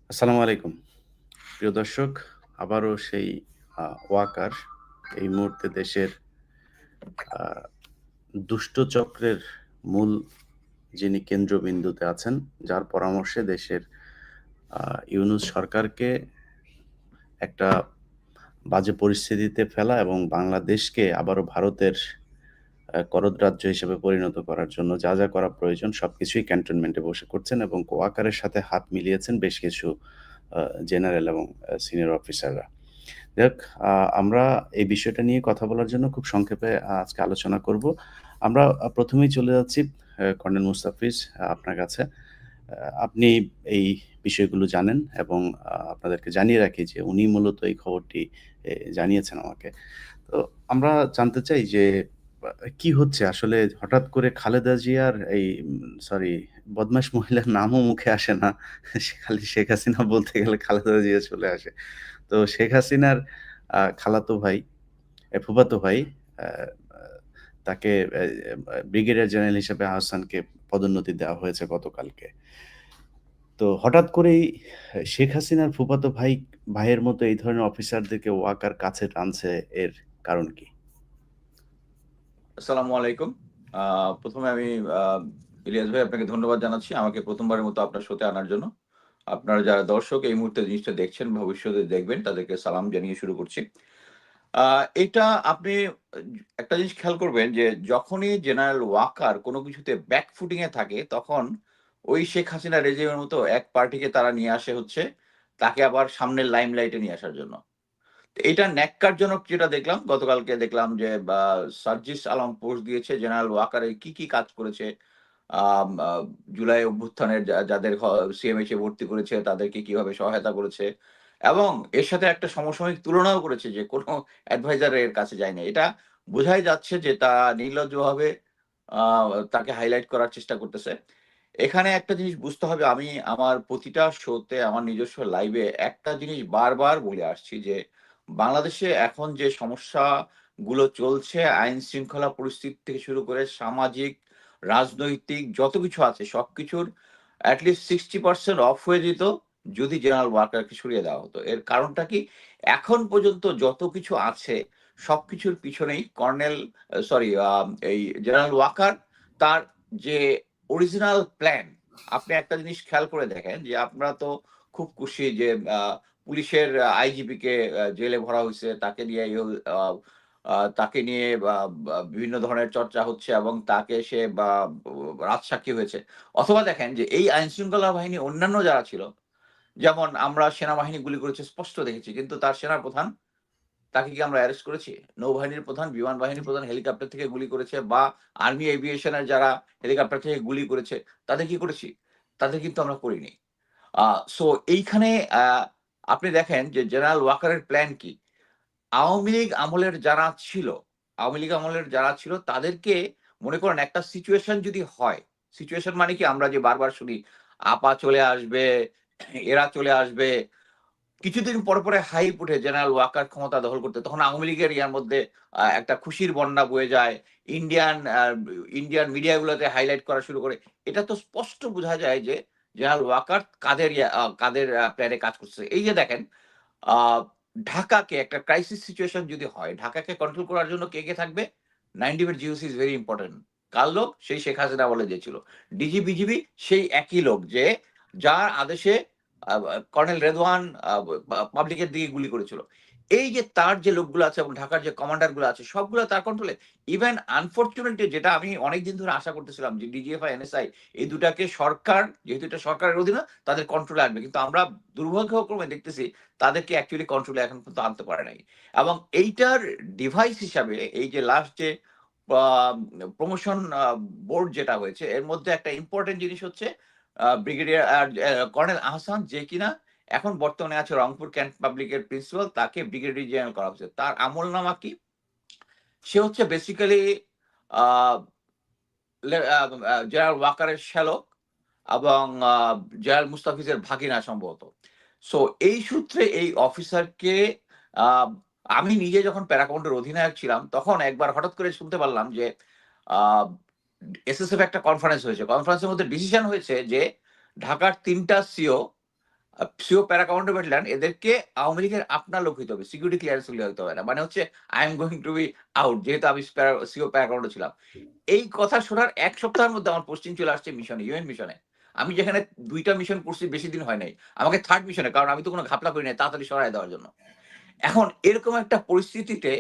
আসসালামু আলাইকুম। প্রিয় দর্শক, আবারও সেই ওয়াকার এই মুহূর্তে দেশের আ দুষ্ট চক্রের মূল যিনি কেন্দ্রবিন্দুতে আছেন, যার পরামর্শে দেশের আ ইউনূস সরকারকে একটা বাজে পরিস্থিতিতে ফেলা এবং বাংলাদেশকে আবারও ভারতের করদ রাজ্য হিসেবে পরিণত করার জন্য যা করা প্রয়োজন সবকিছুই ক্যান্টনমেন্টে বসে করছেন এবং ওয়াকারের সাথে হাত মিলিয়েছেন বেশ কিছু আ জেনারেল এবং সিনিয়র অফিসাররা। যাক, আ আমরা এই বিষয়টা নিয়ে কথা বলার জন্য খুব সংক্ষেপে আজকে আলোচনা করব। আমরা ১ম এই চলে যাচ্ছি কর্নেল মুস্তাফিজ আপনার কাছে। আপনি এই বিষয়গুলো জানেন এবং আপনাদেরকে জানিয়ে রাখি যে উনি মূলত এই খবরটি জানিয়েছেন আমাকে। তো আমরা জানতে চাই যে কি হচ্ছে আসলে হঠাৎ করে খালেদা জিয়ার এই সরি বদমাশ মহিলার নামও মুখে আসে না। সে খালি শেখ হাসিনা বলতে গেলে খালেদা জিয়া চলে আসে। তো শেখ হাসিনার খালাতো ভাই, ফুফাতো ভাই আ আ তাকে ব্রিগেডিয়ার জেনারেল হিসেবে আহসানকে পদোন্নতি দেওয়া হয়েছে গতকালকে। তো হঠাৎ করেই শেখ হাসিনার ফুফাতো ভাইয়ের মতো এই ধরনের অফিসারদেরকে ওয়াকার কাছে টানছে এর কারণ কি? আসসালামু আলাইকুম। আ ১ম এ আমি আ ইলিয়াস ভাই আপনাকে ধন্যবাদ জানাচ্ছি আমাকে ১ম বারের মতো আপনার শোতে আনার জন্য। আপনারা যারা দর্শক এই মুহূর্তে জিনিসটা দেখছেন, ভবিষ্যতে দেখবেন তাদেরকে সালাম জানিয়ে শুরু করছি। আ এটা আপনি একটা জিনিস খেয়াল করবেন যে যখনই জেনারেল ওয়াকার কোন কিছুতে ব্যাক ফুটিং এ থাকে তখন ওই শেখ হাসিনা রেজিমের মতো এক পার্টিকে তারা নিয়ে আসে হচ্ছে তাকে আবার সামনের লাইমলাইট এ নিয়ে আসার জন্য। এটা ন্যক্কারজনক যেটা দেখলাম, গতকালকে দেখলাম যে সার্জিস আলম পোস্ট দিয়েছে জেনারেল ওয়াকার কি কাজ করেছে। আম আ জুলাই অভ্যুত্থানের যাদের সিএমএইচে ভর্তি করেছে তাদেরকে কিভাবে সহায়তা করেছে। এবং এর সাথে একটা সমসাময়িক তুলনাও করেছে যে কোন অ্যাডভাইজার এর কাছে যায়নি। এটা বোঝাই যাচ্ছে যে নির্লজ্জভাবে আ তাকে হাইলাইট করার চেষ্টা করতেছে। এখানে একটা জিনিস বুঝতে হবে আমি আমার প্রতিটা শোতে আমার নিজস্ব লাইভে একটা জিনিস বারবার বলে আসছি যে বাংলাদেশে এখন যে সমস্যাগুলো চলছে আইন শৃঙ্খলা পরিস্থিতি থেকে শুরু করে সামাজিক, রাজনৈতিক যত কিছু আছে সবকিছুর at least 60% অফ হয়ে যেত যদি জেনারেল ওয়াকারকে সরিয়ে দেওয়া হতো। এর কারণটা কি? এখন পর্যন্ত যত কিছু আছে সবকিছুর পিছনেই কর্নেল সরি এই জেনারেল ওয়াকার তার যে অরিজিনাল প্ল্যান আপনি একটা জিনিস খেয়াল করে দেখেন যে আপনারা তো খুব খুশি যে আ পুলিশের আইজিপি কে জেলে ভরা হইছে। তাকে নিয়ে আ আ তাকে নিয়ে বা বা বিভিন্ন ধরনের চর্চা হচ্ছে এবং তাকে সে রাজসাক্ষী হয়েছে। অথবা দেখেন যে এই আইনশৃঙ্খলা বাহিনী অন্যান্য যারা ছিল, যেমন আমরা সেনাবাহিনী গুলি করেছে স্পষ্ট দেখেছি। কিন্তু তার সেনাপ্রধান তাকে কি আমরা অ্যারেস্ট করেছি? নৌবাহিনীর প্রধান, বিমান বাহিনীর প্রধান হেলিকপ্টার থেকে গুলি করেছে বা আর্মি এভিয়েশন এর যারা হেলিকপ্টার থেকে গুলি করেছে, তাদের কি করেছি? তাদের কিন্তু আমরা করিনি। আ সো এইখানে আ আপনি দেখেন যে জেনারেল ওয়াকারের প্ল্যান কি? আওয়ামী লীগ আমলের যারা ছিল, আওয়ামী লীগ আমলের যারা ছিল তাদেরকে মনে করেন একটা সিচুয়েশন যদি হয়, সিচুয়েশন মানে কি আমরা যে বারবার শুনি, আপা চলে আসবে, এরা চলে আসবে। কিছুদিন পরে হাইপ উঠে জেনারেল ওয়াকার ক্ষমতা দখল করতে। তখন আওয়ামী লীগের ইয়ার মধ্যে একটা খুশির বন্যা বয়ে যায়। ইন্ডিয়ান মিডিয়া গুলোতে হাইলাইট করা শুরু করে। এটা তো স্পষ্ট বোঝা যায় যে জেনারেল ওয়াকার কাদের প্ল্যানে কাজ করছে। এই যে দেখেন আ ঢাকাকে একটা ক্রাইসিস সিচুয়েশন যদি হয়, ঢাকাকে কন্ট্রোল করার জন্য কে থাকবে? 9 ডিমের জিওসি ইস ভেরি ইম্পোর্টেন্ট। কার লোক? সেই শেখ হাসিনা আমলে যে ছিল। ডিজি, বিজিবি সেই একই লোক যে যার আদেশে কর্নেল রেদওয়ান আ পাবলিকের দিকে গুলি করেছিল। এই যে তার যে লোকগুলো আছে এবং ঢাকার যে কমান্ডার গুলো আছে সবগুলো তার কন্ট্রোলে। ইভেন আনফরচুনেটলি যেটা আমি অনেকদিন ধরে আশা করতেছিলাম যে ডিজিএফআই, এনএসআই এই ২ টাকে সরকার যেহেতু এটা সরকারের অধীনে তাদের কন্ট্রোলে আনবে। কিন্তু আমরা দুর্ভাগ্যক্রমে দেখতেছি তাদেরকে অ্যাকচুয়ালি কন্ট্রোলে এখন পর্যন্ত আনতে পারে নাই। এবং এইটার ডিভাইস হিসাবে এই যে লাস্ট যে আ প্রমোশন বোর্ড যেটা হয়েছে এর মধ্যে একটা ইম্পোর্টেন্ট জিনিস হচ্ছে ব্রিগেডিয়ার কর্নেল আহসান যে কিনা এখন বর্তমানে আছে রংপুর ক্যান্ট পাবলিকের প্রিন্সিপাল তাকে ব্রিগেডিয়ার জেনারেল করা হয়েছে। তার আমলনামা কি? সে হচ্ছে বেসিক্যালি আ লে আ আ জেনারেল ওয়াকারের শ্যালক এবং জেনারেল মুস্তাফিজের ভাগিনা সম্ভবত। সো এই সূত্রে এই অফিসারকে আ আমি নিজে যখন প্যারা কমান্ডোর অধিনায়ক ছিলাম, তখন একবার হঠাৎ করে শুনতে পারলাম যে আ এসএসএফ একটা কনফারেন্স হয়েছে। কনফারেন্সের মধ্যে ডিসিশন হয়েছে যে ঢাকার ৩ টা CO CO para commando battalion এদেরকে আওয়ামী লীগের আপনার লোক হইতে হবে, সিকিউরিটি ক্লিয়ারেন্স হইতে হবে না। মানে হচ্ছে I am going to be out, যেহেতু আমি সিও প্যারা কমান্ডো ছিলাম। এই কথা শোনার ১ সপ্তাহের মধ্যে আমার পোস্টিং চলে আসছে মিশনে, ইউএন মিশনে। আমি যেখানে ২ টা মিশন করছি বেশি দিন হয় নাই। আমাকে 3rd মিশনে, কারণ আমি তো কোনো ঘাপলা করি নাই তাড়াতাড়ি সরায় দেওয়ার জন্য। এখন এরকম একটা পরিস্থিতিতে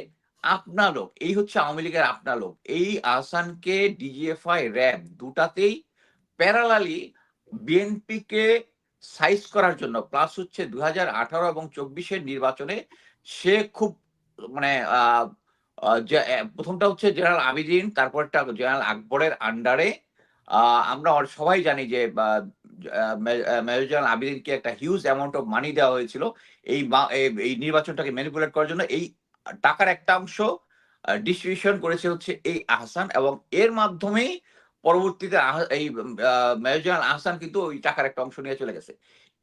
আপনা লোক, এই হচ্ছে আওয়ামী লীগের আপনা লোক। এই আহসানকে ডিজিএফআই, র‍্যাব দুটাতেই প্যারালালি বিএনপিকে সাইজ করার জন্য, প্লাস হচ্ছে ২০১৮ এবং ২৪ এর নির্বাচনে সে খুব মানে আ আ যে ১ম টা হচ্ছে জেনারেল আবিদিন, তারপরটা জেনারেল আকবরের আন্ডারে আ আমরা সবাই জানি যে মেজর জেনারেল আবিদিনকে একটা হিউজ অ্যামাউন্ট অফ মানি দেওয়া হয়েছিল এই নির্বাচনটাকে ম্যানিপুলেট করার জন্য। এই টাকার একটা অংশ ডিস্ট্রিবিউশন করেছে হচ্ছে এই আহসান, এবং এর মাধ্যমেই পরবর্তীতে এই মেজর জেনারেল আহসান কিন্তু ওই টাকার একটা অংশ নিয়ে চলে গেছে।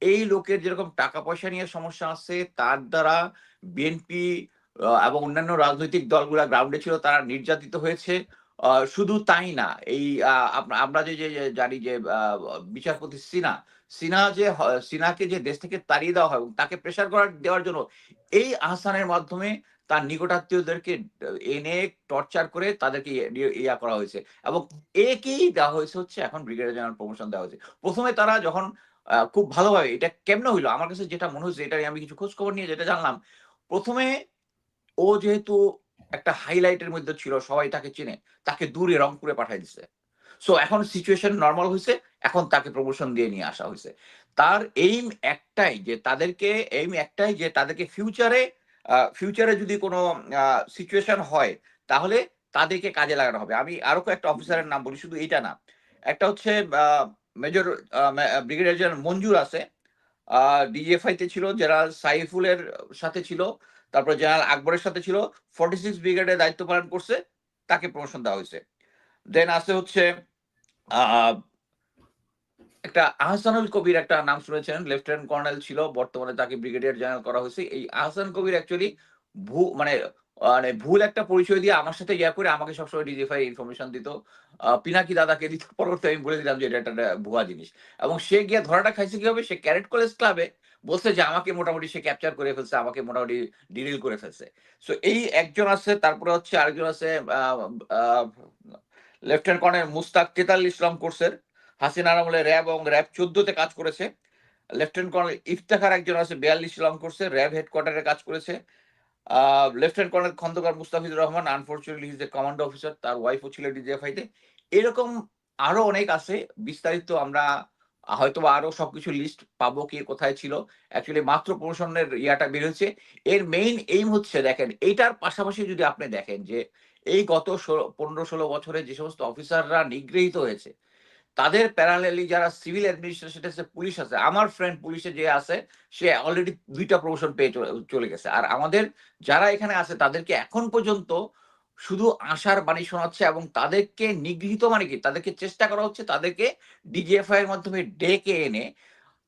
এই লোকের যেরকম টাকা পয়সা নিয়ে সমস্যা আছে, তার দ্বারা বিএনপি এবং অন্যান্য রাজনৈতিক দলগুলা গ্রাউন্ডে ছিল, তারা নির্যাতিত হয়েছে। শুধু তাই না, এই আমরা যে জানি যে বিচারপতি সিনহাকে যে দেশ থেকে তাড়িয়ে দেওয়া হয় এবং তাকে প্রেশার দেওয়ার জন্য এই আহসানের মাধ্যমে তার নিকটাত্মীয়দেরকে এনে টর্চার করে তাদেরকে ইয়া করা হয়েছে, এবং একেই দেওয়া হয়েছে হচ্ছে এখন ব্রিগেডিয়ার জেনারেল প্রমোশন দেওয়া হয়েছে। ১ম এ তারা যখন খুব ভালোভাবে এটা কেমনে হইলো? আমার কাছে যেটা মনে হচ্ছে, এটা নিয়ে আমি কিছু খোঁজ খবর নিয়ে যেটা জানলাম, ১ম এ ও যেহেতু একটা হাইলাইট এর মধ্যে ছিল, সবাই তাকে চিনে, তাকে দূরে রংপুরে পাঠায় দিছে। সো এখন সিচুয়েশন নরমাল হইছে। এখন তাকে প্রমোশন দিয়ে নিয়ে আসা হইছে। তার এইম একটাই যে তাদেরকে ফিউচারে যদি কোন আ সিচুয়েশন হয়, তাহলে তাদেরকে কাজে লাগানো হবে। আমি আরো কয়েকটা অফিসারের নাম বলি, শুধু এইটা না। একটা হচ্ছে আ মেজর আ মে ব্রিগেডিয়ার জেনারেল মঞ্জুর আছে। আ ডিজিএফআই তে ছিল, জেনারেল সাইফুলের সাথে ছিল, তারপরে জেনারেল আকবরের সাথে ছিল। 46 ব্রিগেডে দায়িত্ব পালন করছে, তাকে প্রমোশন দেওয়া হইছে। দেন আছে হচ্ছে আ একটা আহসানুল কবির, একটা নাম শুনেছেন, লেফটেন্যান্ট কর্নেল ছিল। বর্তমানে তাকে ব্রিগেডিয়ার জেনারেল করা হয়েছে। এই আহসান কবির অ্যাকচুয়ালি মানে ভুল একটা পরিচয় দিয়ে আমার সাথে ইয়া করে আমাকে সবসময় ডিজিএফআই ইনফরমেশন দিত। পিনাকি দাদাকে দিত। পরবর্তীতে আমি বলে দিলাম যে এটা একটা ভুয়া জিনিস। এবং সে গিয়ে ধরাটা খাইছে কিভাবে? সে ক্যাডেট কলেজ ক্লাবে বলছে যে আমাকে মোটামুটি সে ক্যাপচার করে ফেলছে। আমাকে মোটামুটি ডিরিল করে ফেলছে। সো এই একজন আছে। তারপরে হচ্ছে আরেকজন আছে আ আ লেফটেন্যান্ট কর্নেল মুস্তাক ৪৩ নং কোর্সের। হাসিনার আমলে র‍্যাব এবং র‍্যাব ১৪ তে কাজ করেছে। লেফটেন্যান্ট কর্নেল ইফতেখার একজন আছে, ৪২ নং কোর্সে র‍্যাব হেডকোয়ার্টারে কাজ করেছে। Uh lieutenant colonel Khondokar Mustafizur Rahman, unfortunately he is a commando officer. তার ওয়াইফও ছিল ডিজিএফআই তে। এরকম আরো অনেক আছে। বিস্তারিত আমরা হয়তোবা আরো সবকিছু লিস্ট পাবো, কে কোথায় ছিল। অ্যাকচুয়ালি মাত্র প্রমোশনের ইয়াটা বের হয়েছে। এর মেইন এইম হচ্ছে, দেখেন এইটার পাশাপাশি যদি আপনি দেখেন যে এই গত ১৫-১৬ বছরে যে সমস্ত অফিসাররা নিগৃহীত হয়েছে, তাদের প্যারালালি যারা সিভিল অ্যাডমিনিস্ট্রেশন আছে, পুলিশ আছে। আমার ফ্রেন্ড পুলিশে যে আছে, সে অলরেডি ২ টা প্রমোশন পেয়ে চলে গেছে। আর আমাদের যারা এখানে আছে তাদেরকে এখন পর্যন্ত শুধু আশার বাণী শোনাচ্ছে, এবং তাদেরকে নিগৃহীত মানে কি? তাদেরকে চেষ্টা করা হচ্ছে তাদেরকে ডিজিএফআই এর মাধ্যমে ডেকে এনে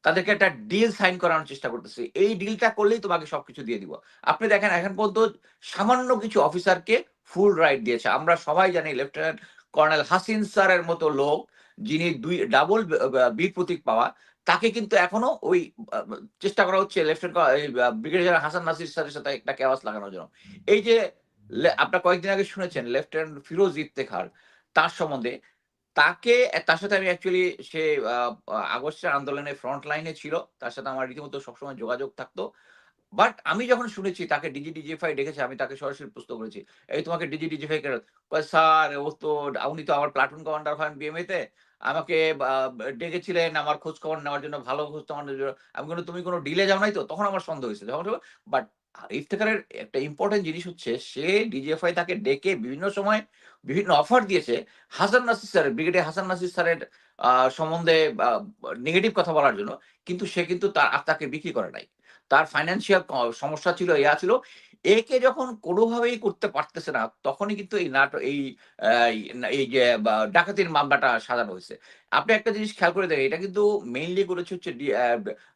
তাদেরকে একটা ডিল সাইন করানোর চেষ্টা করতেছে। এই ডিলটা করলেই তোমাকে সবকিছু দিয়ে দিব। আপনি দেখেন এখন পর্যন্ত সামান্য কিছু অফিসারকে ফুল রাইট দিয়েছে। আমরা সবাই জানি লেফটেন্যান্ট কর্নেল হাসিন স্যারের মতো লোক, যিনি ডাবল বীর প্রতীক পাওয়া, তাকে কিন্তু এখনো ওই আ চেষ্টা করা হচ্ছে ব্রিগেডিয়ার হাসান নাসির স্যারের সাথে একটা কেওয়াস লাগানোর জন্য। এই যে আপনারা কয়েকদিন আগে শুনেছেন লেফটেন্যান্ট ফিরোজ ইফতেখার, তার সম্বন্ধে তার সাথে আমি অ্যাকচুয়ালি সে আ আ আগস্টের আন্দোলনে ফ্রন্ট লাইনে ছিল। তার সাথে আমার রীতিমতো সবসময় যোগাযোগ থাকতো। বাট আমি যখন শুনেছি তাকে ডিজিএফআই ডেকেছে, আমি তাকে সরাসরি প্রশ্ন করেছি, "এই তোমাকে ডিজিএফআই কেন?" কয়, "স্যার উনি তো আমার প্লাটুন কমান্ডার হন বিএমএ তে। আমাকে ডেকেছিলেন আমার খোঁজ খবর নেওয়ার জন্য, ভালো খোঁজ খবর নেওয়ার জন্য।" আমি বললাম, "তুমি কোন ডিলে যাও নাই তো?" তখন আমার সন্দেহ হইছে। বাট ইফতেখারের একটা ইম্পোর্টেন্ট জিনিস হচ্ছে, সে ডিজিএফআই তাকে ডেকে বিভিন্ন সময় বিভিন্ন অফার দিয়েছে হাসান নাসির স্যারের, ব্রিগেডিয়ার হাসান নাসির স্যারের আ সম্বন্ধে নেগেটিভ কথা বলার জন্য। কিন্তু সে কিন্তু তাকে বিক্রি করে নাই। তার ফাইন্যান্সিয়াল সমস্যা ছিল, ইয়া ছিল। একে যখন কোনোভাবেই করতে পারতেছে না, তখনই কিন্তু আ এই যে ডাকাতির মামলাটা সাজানো হইছে। আপনি একটা জিনিস খেয়াল করে দেখেন, এটা কিন্তু মেইনলি করেছে হচ্ছে the uh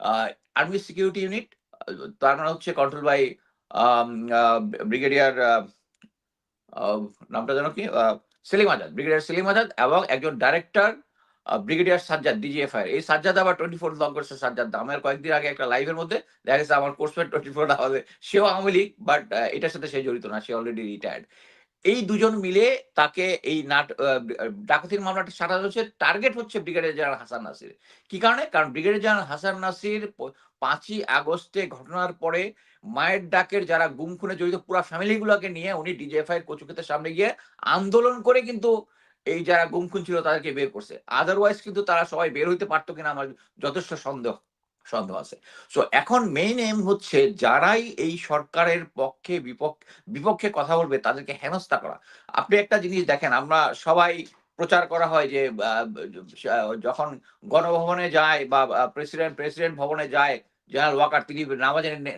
uh army security unit. তার মানে হচ্ছে control by um uh brigadier uh নামটা যেন কি? সেলিম আজাদ। ব্রিগেডিয়ার সেলিম আজাদ এবং একজন ডাইরেক্টর ব্রিগেডিয়ার সাজ্জাদ ডিজিএফআই এই সাজ্জাদ আবার 24 লগ করছে সাজ্জাদ আমার কয়েকদিন আগে একটা লাইভের মধ্যে দেখা গেছে আমার কোর্সমেট 24 আওয়াজে সেও আওয়ামী লীগ বাট এটার সাথে সে জড়িত না সে অলরেডি রিটায়ার্ড এই দুজন মিলে তাকে এই ডাকাতির মামলাটা সাজানো হচ্ছে টার্গেট হচ্ছে ব্রিগেডিয়ার জেনারেল হাসান নাসির কি কারণে কারণ ব্রিগেডিয়ার জেনারেল হাসান নাসির 5ই আগস্টে ঘটনার পরে মায়ের ডাকের যারা গুম খুনে জড়িত পুরো ফ্যামিলি গুলোকে নিয়ে উনি ডিজিএফআই কচুক্ষেতের সামনে গিয়ে আন্দোলন করে কিন্তু এই যারা গুম খুন ছিল তাদেরকে বের করছে আদারওয়াইজ কিন্তু তারা সবাই বের হইতে পারতো কিনা আমার যথেষ্ট সন্দেহ সন্দেহ আছে সো এখন মেইন এম হচ্ছে যারাই এই সরকারের পক্ষে বিপক্ষে কথা বলবে তাদেরকে হেনস্থা করা আপনি একটা জিনিস দেখেন আমরা সবাই প্রচার করা হয় যে যখন গণভবনে যায় বা প্রেসিডেন্ট ভবনে যায় জেনারেল ওয়াকার তিনি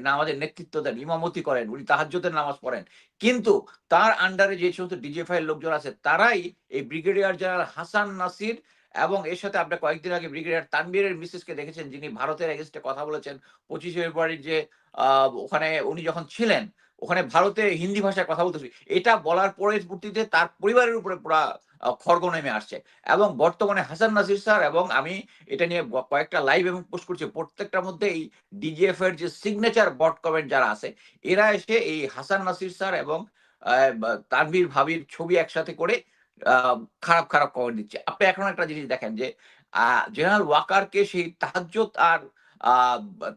নামাজের নেতৃত্ব দেন ইমামতি করেন উনি তাহাজ্জুদের নামাজ পড়েন কিন্তু তার আন্ডারে যে সমস্ত ডিজিএফআই এর লোকজন আছে তারাই এই ব্রিগেডিয়ার জেনারেল হাসান নাসির এবং এর সাথে আপনার কয়েকদিন আগে ব্রিগেডিয়ার তানবীরের মিসেসকে দেখেছেন যিনি ভারতের এগেনস্টে কথা বলেছেন 25শে ফেব্রুয়ারির যে ওখানে উনি যখন ছিলেন ওখানে ভারতে হিন্দি ভাষায় কথা বলতেছি এটা বলার পরবর্তীতে তার পরিবারের উপরে পুরা খড়গ নেমে আসছে এবং বর্তমানে হাসান নাসির স্যার এবং আমি এটা নিয়ে কয়েকটা লাইভ এবং পোস্ট করছি প্রত্যেকটার মধ্যে এই ডিজিএফ এর যে সিগনেচার বট কমেন্ট যারা আছে এরা এসে এই হাসান নাসির স্যার এবং তানভীর ভাবির ছবি একসাথে করে খারাপ খারাপ কমেন্ট দিচ্ছে আপনি এখন একটা জিনিস দেখেন যে জেনারেল ওয়াকারকে সেই তাহাজ্জুদ আর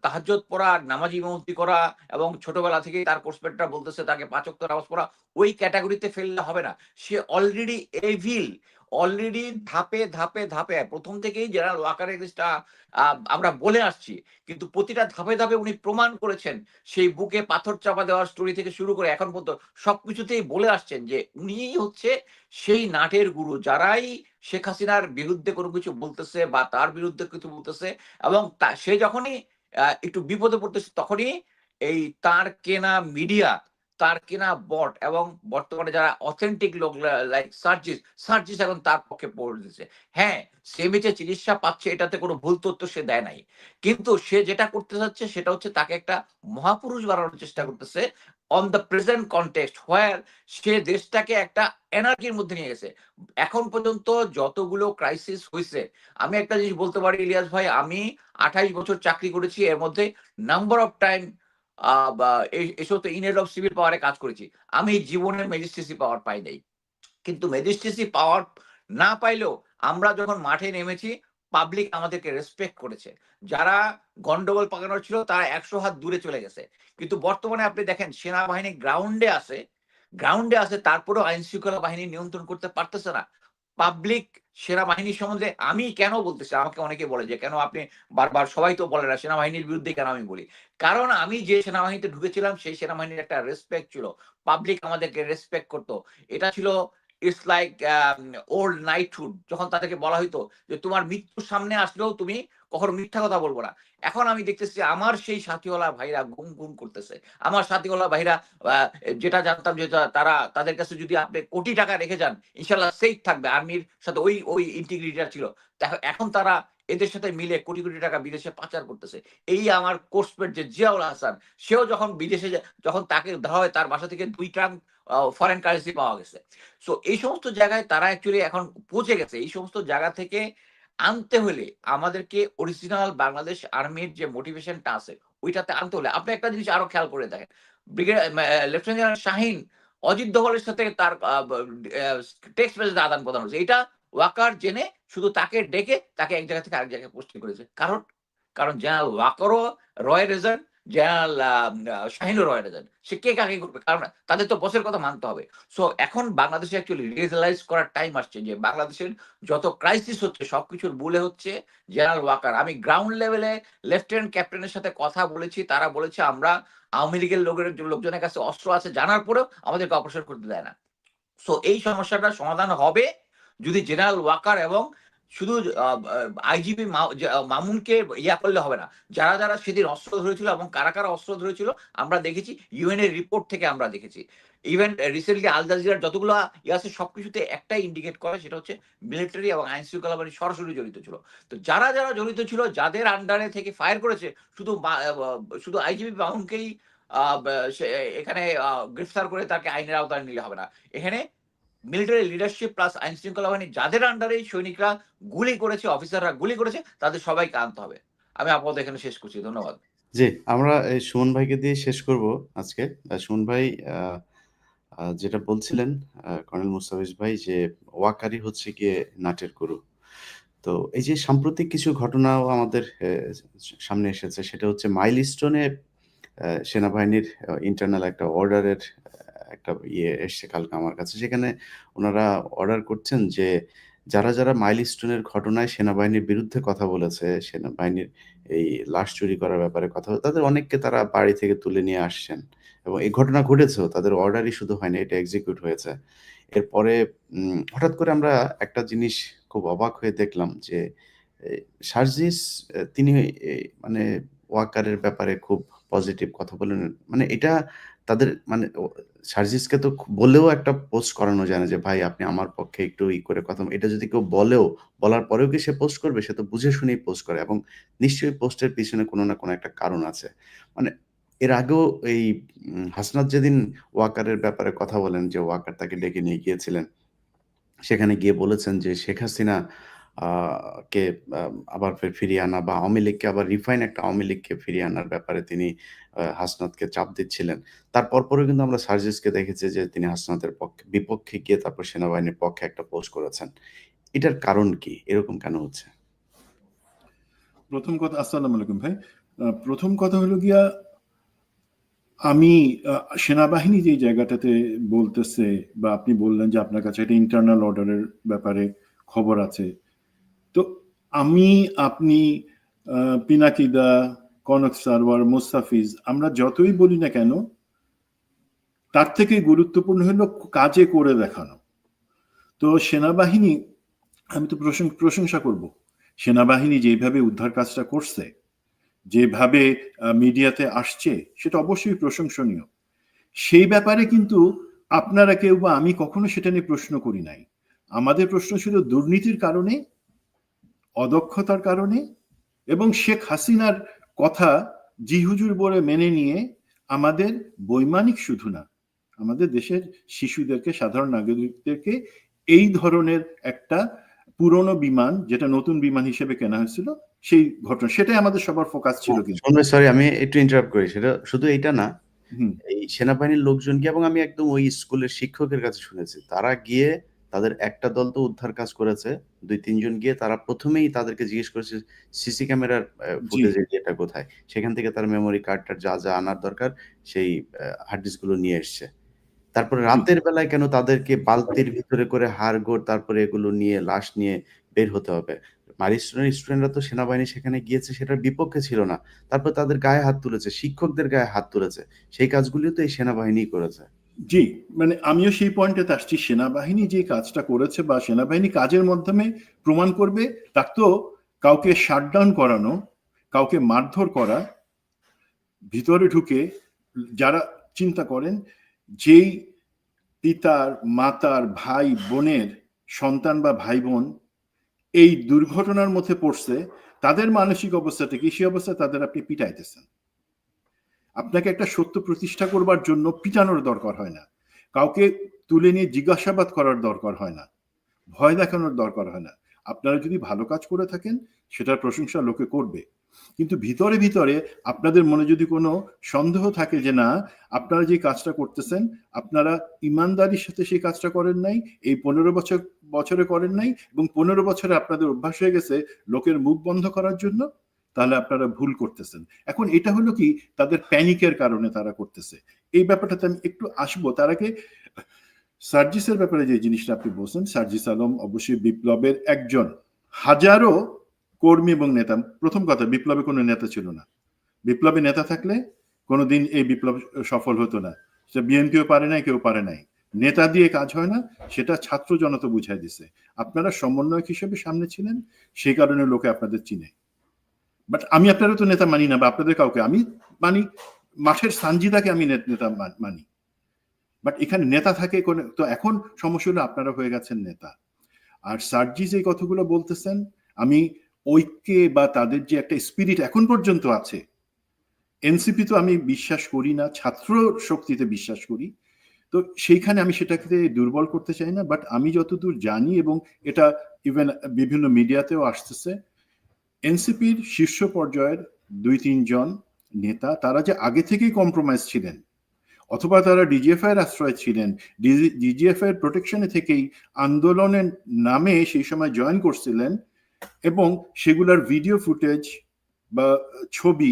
তাহাজ্জুদ পড়া নামাজি ইমামতি করা এবং ছোটবেলা থেকেই তার কোর্সমেটরা বলতেছে তাকে 5 ওয়াক্ত নামাজ পড়া ওই ক্যাটাগরিতে ফেললে হবে না সে অলরেডি এভিল অলরেডি ধাপে ধাপে ধাপে প্রথম থেকেই জেনারেল ওয়াকারের জিনিসটা আমরা বলে আসছি কিন্তু প্রতিটা ধাপে ধাপে উনি প্রমাণ করেছেন সেই বুকে পাথর চাপা দেওয়ার স্টোরি থেকে শুরু করে এখন পর্যন্ত সবকিছুতেই বলে আসছেন যে উনিই হচ্ছে সেই নাটের গুরু যারাই শেখ হাসিনার বিরুদ্ধে কোনো কিছু বলতেছে বা তার বিরুদ্ধে কিছু বলতেছে এবং সে যখনই একটু বিপদে পড়তেছে তখনই এই তার কেনা মিডিয়া তার কেনা বট এবং বর্তমানে যারা অথেন্টিক লোক লাইক সার্জিস এখন তার পক্ষে পড়ে দিচ্ছে হ্যাঁ সে বেঁচে চিকিৎসা পাচ্ছে এটাতে কোনো ভুল তথ্য সে দেয় নাই কিন্তু সে যেটা করতে চাচ্ছে সেটা হচ্ছে তাকে একটা মহাপুরুষ বানানোর চেষ্টা করতেছে অন দ্য প্রেজেন্ট কনটেক্সট হোয়ার সে দেশটাকে একটা এনার্কির মধ্যে নিয়ে গেছে এখন পর্যন্ত যতগুলো ক্রাইসিস হয়েছে আমি একটা জিনিস বলতে পারি ইলিয়াস ভাই আমি 28 বছর চাকরি করেছি এর মধ্যে নাম্বার অফ টাইম এসব তো ইনহেড অফ সিভিল পাওয়ারে কাজ করেছি আমি জীবনে ম্যাজিস্ট্রেসি পাওয়ার পাই নাই কিন্তু ম্যাজিস্ট্রেসি পাওয়ার না পাইলেও আমরা যখন মাঠে নেমেছি পাবলিক আমাদেরকে রেসপেক্ট করেছে যারা গন্ডগোল পাকানোর ছিল তারা 100 হাত দূরে চলে গেছে কিন্তু বর্তমানে আপনি দেখেন সেনাবাহিনী গ্রাউন্ডে আছে তারপরেও আইন শৃঙ্খলা বাহিনী নিয়ন্ত্রণ করতে পারতেছে না পাবলিক সেনাবাহিনীর সম্বন্ধে আমি কেন বলতেছি আমাকে অনেকে বলে যে কেন আপনি বারবার সবাই তো বলে না সেনাবাহিনীর বিরুদ্ধে কেন আমি বলি কারণ আমি যে সেনাবাহিনীতে ঢুকেছিলাম সেই সেনাবাহিনীর একটা রেসপেক্ট ছিল পাবলিক আমাদেরকে রেসপেক্ট করতো এটা ছিল ইটস লাইক ওল্ড নাইটহুড যখন তাদেরকে বলা হইতো যে তোমার মৃত্যুর সামনে আসলেও তুমি কখনো মিথ্যা কথা বলবো না এখন আমি দেখতেছি আমার সেই সাথীওয়ালা ভাইরা গুম গুম করতেছে আমার সাথীওয়ালা ভাইরা যেটা জানতাম যে তারা তাদের কাছে যদি আপনি কোটি টাকা রেখে যান ইনশাল্লাহ সেফ থাকবে আর্মির সাথে ওই ইন্টিগ্রিটিটা ছিল এখন তারা এদের সাথে মিলে কোটি কোটি টাকা বিদেশে পাচার করতেছে এই আমার কোর্সমেট যে জিয়াউল হাসান সেও যখন বিদেশে যখন তাকে ধরা হয় তার বাসা থেকে 2 ট্রাঙ্ক ফরেন কারেন্সি পাওয়া গেছে সো এই সমস্ত জায়গায় তারা অ্যাকচুয়ালি এখন পৌঁছে গেছে এই সমস্ত জায়গা থেকে আনতে হলে আমাদেরকে অরিজিনাল বাংলাদেশ আর্মির যে মোটিভেশনটা আছে ওইটাতে আনতে হলে আপনি একটা জিনিস আরো খেয়াল করে দেখেন লেফটেন্যান্ট জেনারেল শাহিন অজিত দোভালের সাথে তার টেক্সট মেসেজ আদান প্রদান হচ্ছে এটা ওয়াকার জেনে শুধু তাকে ডেকে তাকে এক জায়গা থেকে আরেক জায়গায় পোস্টিং করেছে কারণ জেনারেল ওয়াকারও রয় রেজান জেনারেল শাহিনও রয় রেজান সে কে কাকে করবে কারণ তাদের তো বসের কথা মানতে হবে সো এখন বাংলাদেশে অ্যাকচুয়ালি রিয়েলাইজ করার টাইম আসছে যে বাংলাদেশের যত ক্রাইসিস হচ্ছে সবকিছুর মূলে হচ্ছে জেনারেল ওয়াকার আমি গ্রাউন্ড লেভেলে লেফটেন্যান্ট ক্যাপ্টেনের সাথে কথা বলেছি তারা বলেছে আমরা আওয়ামী লীগের লোকজনের কাছে অস্ত্র আছে জানার পরেও আমাদেরকে অপারেশন করতে দেয় না সো এই সমস্যাটা সমাধান হবে যদি জেনারেল ওয়াকার এবং শুধু আইজিপি মামুনকে ইয়া করলে হবে না যারা সেদিন অস্ত্র ধরেছিল এবং কারা অস্ত্র ধরেছিল আমরা দেখেছি ইউএন এর রিপোর্ট থেকে আমরা দেখেছি ইভেন রিসেন্টলি আল জাজিরার যতগুলো আছে সবকিছুতে একটাই ইন্ডিকেট করে সেটা হচ্ছে মিলিটারি এবং আইন শৃঙ্খলা বাহিনী সরাসরি জড়িত ছিল তো যারা জড়িত ছিল যাদের আন্ডারে থেকে ফায়ার করেছে শুধু আইজিপি মামুনকেই এখানে গ্রেফতার করে তাকে আইনের আওতায় নিলে হবে না এখানে মিলিটারি লিডারশিপ প্লাস আইন শৃঙ্খলা বাহিনী যাদের আন্ডারে সৈনিকরা গুলি করেছে, অফিসাররা গুলি করেছে, তাদের সবাইকে আনতে হবে। আমি আপাতত এখানে শেষ করছি। ধন্যবাদ। জি, আমরা এই সুমন ভাইকে দিয়ে শেষ করব আজকে। সুমন ভাই যেটা বলছিলেন কর্নেল মুস্তাফিজ ভাই যে ওয়াকারই হচ্ছে গিয়ে নাটের গুরু। তো এই যে সাম্প্রতিক কিছু ঘটনাও আমাদের সামনে এসেছে সেটা হচ্ছে মাইলস্টোনে সেনাবাহিনীর ইন্টারনাল একটা অর্ডারের একটা এসছে কালকে আমার কাছে। সেখানে উনারা অর্ডার করছেন যে যারা মাইলস্টোনের ঘটনায় সেনাবাহিনীর বিরুদ্ধে কথা বলেছে, সেনাবাহিনীর এই লাশ চুরি করার ব্যাপারে কথা তাদের অনেককে তারা বাড়ি থেকে তুলে নিয়ে আসছেন। এবং এই ঘটনা ঘটেছেও। তাদের অর্ডারই শুধু হয়নি, এটা এক্সিকিউট হয়েছে। এরপরে হঠাৎ করে আমরা একটা জিনিস খুব অবাক হয়ে দেখলাম যে এ সার্জিস তিনি মানে ওয়াকারের ব্যাপারে খুব পজিটিভ কথা বলেন। মানে এটা তাদের মানে সার্জিসকে তো বলেও একটা পোস্ট করানো যায় না যে, "ভাই আপনি আমার পক্ষে একটু করে কথা" এটা যদি কেউ বলার পরেও কি সে পোস্ট করবে? সে তো বুঝে শুনেই পোস্ট করে এবং নিশ্চয়ই পোস্টের পিছনে কোনো না কোনো একটা কারণ আছে। মানে এর আগেও এই হাসনাত যেদিন ওয়াকারের ব্যাপারে কথা বলেন যে, ওয়াকার তাকে ডেকে নিয়ে গিয়েছিলেন। সেখানে গিয়ে বলেছেন যে শেখ হাসিনা আ কে আবার ফিরিয়ে আনা বা আওয়ামী লীগকে আবার রিফাইন একটা আওয়ামী লীগকে ফিরিয়ে আনার ব্যাপারে তিনি হাসনাতকে চাপ দিচ্ছিলেন। তার পরপরও কিন্তু আমরা সার্জিসকে দেখেছি যে তিনি হাসনাতের বিপক্ষে গিয়ে তারপর সেনাবাহিনীর পক্ষে একটা পোস্ট করেছেন। এটার কারণ কি? এরকম কেন হচ্ছে? প্রথম কথা, আসসালামু আলাইকুম ভাই। প্রথম কথা হলো গিয়া আমি সেনাবাহিনী যে জায়গাটাতে বলতেছে বা আপনি বললেন যে আপনার কাছে একটা ইন্টারনাল অর্ডারের ব্যাপারে খবর আছে, তো আমি আপনি পিনাকিদা, কনক সারওয়ার, মোস্তাফিজ আমরা যতই বলি না কেন তার থেকে গুরুত্বপূর্ণ হলো কাজে করে দেখানো। তো সেনাবাহিনী, আমি তো প্রশংসা করব, সেনাবাহিনী যেভাবে উদ্ধার কাজটা করছে, যেভাবে মিডিয়াতে আসছে, সেটা অবশ্যই প্রশংসনীয়। সেই ব্যাপারে কিন্তু আপনারা কেউ বা আমি কখনো সেটা নিয়ে প্রশ্ন করি নাই। আমাদের প্রশ্ন ছিল দুর্নীতির কারণে, অদক্ষতার কারণে এবং শেখ হাসিনার কথা জি হুজুর বলে মেনে নিয়ে আমাদের বৈমানিক শুধু না, আমাদের দেশের শিশুদেরকে, সাধারণ নাগরিকদেরকে এই ধরনের একটা পুরনো বিমান, যেটা নতুন বিমান হিসেবে কেনা হয়েছিল, সেই ঘটনা, সেটাই আমাদের সবার ফোকাস ছিল। কিন্তু সরি আমি একটু ইন্টারাপ্ট করি। সেটা শুধু এইটা না। হুম, এই সেনাবাহিনীর লোকজন গিয়ে এবং আমি একদম ওই স্কুলের শিক্ষকের কাছে শুনেছি। তারা গিয়ে তাদের একটা দল তো উদ্ধার কাজ করেছে। ২-৩ জন গিয়ে তারা ১ম এই তাদেরকে জিজ্ঞেস করেছে সিসি ক্যামেরার জি, ফুটেজের ইয়েটা কোথায়? সেখান থেকে তারা মেমোরি কার্ড-টার্ড যা আনার দরকার সেই হার্ড ডিস্ক গুলো নিয়ে এসছে। তারপরে জি, রাতের বেলায় কেন তাদেরকে বালতির ভিতরে করে হাড়-গোড় তারপরে এগুলো নিয়ে লাশ নিয়ে বের হতে হবে? মাইলস্টোনের স্টুডেন্টরা তো সেনাবাহিনী সেখানে গিয়েছে সেটার বিপক্ষে ছিল না। তারপর তাদের গায়ে হাত তুলেছে, শিক্ষকদের গায়ে হাত তুলেছে। সেই কাজগুলিও তো এই সেনাবাহিনীই করেছে। জি, মানে আমিও সেই পয়েন্টে আসছি। সেনাবাহিনী যে কাজটা করেছে বা সেনাবাহিনী কাজের মাধ্যমে প্রমাণ করবে, তার তো কাউকে শাটডাউন করানো, কাউকে মারধর করা, ভিতরে ঢুকে, যারা চিন্তা করেন যেই পিতার, মাতার, ভাই বোনের সন্তান বা ভাই বোন এই দুর্ঘটনার মধ্যে পড়ছে, তাদের মানসিক অবস্থাটা কি, সেই অবস্থায় তাদের আপনি পিটাইতেছেন। আপনাকে একটা সত্য প্রতিষ্ঠা করবার জন্য পিটানোর দরকার হয় না, কাউকে তুলে নিয়ে জিজ্ঞাসাবাদ করার দরকার হয় না, ভয় দেখানোর দরকার হয় না। আপনারা যদি ভালো কাজ করে থাকেন সেটার প্রশংসা লোকে করবে, কিন্তু ভিতরে ভিতরে আপনাদের মনে যদি কোনো সন্দেহ থাকে যে না, আপনারা যে কাজটা করতেছেন আপনারা ইমানদারির সাথে সেই কাজটা করেন নাই, এই 15 বছরে করেন নাই, এবং 15 বছরে আপনাদের অভ্যাস হয়ে গেছে লোকের মুখ বন্ধ করার জন্য, তাহলে আপনারা ভুল করতেছেন। এখন এটা হলো কি, তাদের প্যানিকের কারণে তারা করতেছে। এই ব্যাপারটাতে আমি একটু আসবো। তার আগে সার্জিসের ব্যাপারে যে জিনিসটা আপনি বলছেন, সার্জিস আলম অবশ্যই বিপ্লবের একজন, হাজারো কর্মী এবং নেতা। প্রথম কথা, বিপ্লবে কোনো নেতা ছিল না। বিপ্লবে নেতা থাকলে কোনোদিন এই বিপ্লব সফল হতো না। সেটা বিএনপিও পারে নাই, কেউ পারে নাই। নেতা দিয়ে কাজ হয় না, সেটা ছাত্র জনতা বুঝাই দিছে। আপনারা সমন্বয়ক হিসেবে সামনে ছিলেন, সেই কারণে লোকে আপনাদের চিনে। বাট আমি আপনারা তো নেতা মানি না, বা আপনাদের কাউকে আমি মানি, মাঠের সানজিদাকে আমি নেতা মানি। বাট এখানে নেতা থাকে কোন, তো এখন সমস্যা হলো আপনারা হয়ে গেছেন নেতা। আর সার্জিস এই কথাগুলো বলতেছেন, আমি ঐক্যে বা তাদের যে একটা স্পিরিট এখন পর্যন্ত আছে, এনসিপি তো আমি বিশ্বাস করি না, ছাত্র শক্তিতে বিশ্বাস করি। তো সেইখানে আমি সেটাকে দুর্বল করতে চাই না, বাট আমি যতদূর জানি, এবং এটা ইভেন বিভিন্ন মিডিয়াতেও আসতেছে, এনসিপির শীর্ষ পর্যায়ের 2-3 জন নেতা তারা যে আগে থেকেই কম্প্রোমাইজ ছিলেন, অথবা তারা ডিজিএফআই এর আশ্রয় ছিলেন, ডিজিএফআই এর প্রোটেকশনে থেকেই আন্দোলনের নামে সেই সময় জয়েন করছিলেন, এবং সেগুলার ভিডিও ফুটেজ বা ছবি,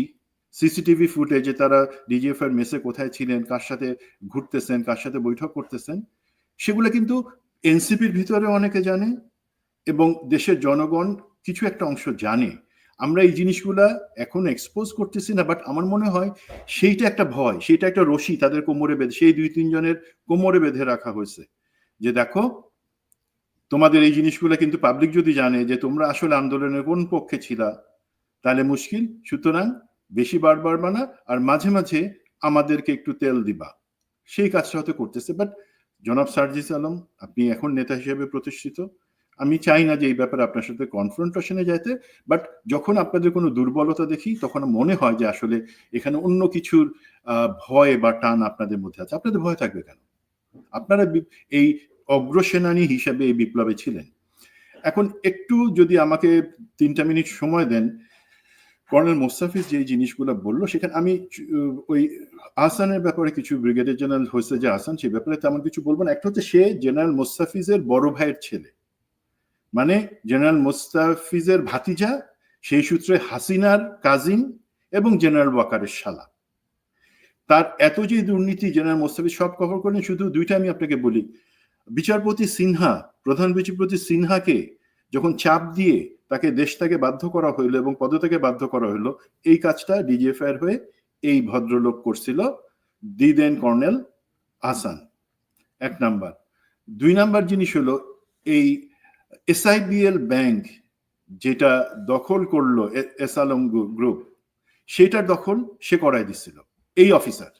সিসিটিভি ফুটেজে তারা ডিজিএফআই এর মেসে কোথায় ছিলেন, কার সাথে ঘুরতেছেন, কার সাথে বৈঠক করতেছেন, সেগুলো কিন্তু এনসিপির ভিতরে অনেকে জানে এবং দেশের জনগণ কিছু একটা অংশ জানে। আমরা এই জিনিসগুলা এখন এক্সপোজ করতেছি না, বাট আমার মনে হয় সেইটা একটা ভয়, সেইটা একটা রশি তাদের কোমরে বেঁধে, সেই 2-3 জনের কোমরে বেঁধে রাখা হয়েছে, যে দেখো তোমাদের এই জিনিসগুলো কিন্তু পাবলিক যদি জানে যে তোমরা আসলে আন্দোলনের কোন পক্ষে ছিলা, তাহলে মুশকিল, সুতরাং বেশি বারবার বানা, আর মাঝে মাঝে আমাদেরকে একটু তেল দিবা, সেই কাজটা হয়তো করতেছে। বাট জনাব সার্জিস আলম, আপনি এখন নেতা হিসেবে প্রতিষ্ঠিত, আমি চাই না যে এই ব্যাপারে আপনার সাথে কনফ্রন্টেশনে যাইতে, বাট যখন আপনাদের কোনো দুর্বলতা দেখি তখন মনে হয় যে আসলে এখানে অন্য কিছুর ভয় বা টান আপনাদের মধ্যে আছে। আপনাদের ভয় থাকবে কেন? আপনারা এই অগ্রসেনানী হিসেবে এই বিপ্লবে ছিলেন। এখন একটু যদি আমাকে 3টা মিনিট সময় দেন, কর্নেল মোস্তাফিজ যে জিনিসগুলো বললো, সেখানে আমি ওই আহসানের ব্যাপারে কিছু, ব্রিগেডিয়ার জেনারেল হয়েছে যে আহসান, সেই ব্যাপারে তেমন কিছু বলবো না। একটা হচ্ছে সে জেনারেল মোস্তাফিজের বড় ভাইয়ের ছেলে, মানে জেনারেল মোস্তাফিজের ভাতিজা, সেই সূত্রে হাসিনার কাজিন এবং জেনারেল ওয়াকারের শালা। তার এত যে দুর্নীতি জেনারেল মোস্তাফিজ সব কভার করেন। শুধু দুইটা আমি আপনাকে বলি, বিচারপতি সিনহা, প্রধান বিচারপতি সিনহাকে যখন চাপ দিয়ে তাকে দেশ থেকে বাধ্য করা হইলো এবং পদত্যাগে বাধ্য করা হইলো, এই কাজটা ডিজিএফআই হয়ে এই ভদ্রলোক করছিল, দি দেন কর্নেল আহসান। 1 নাম্বার। 2 নাম্বার জিনিস হলো, এই এসআইবিএল ব্যাংক যেটা দখল করলো এস আলম গ্রুপ, সেটার দখল সে করাই দিছিল এই অফিসার।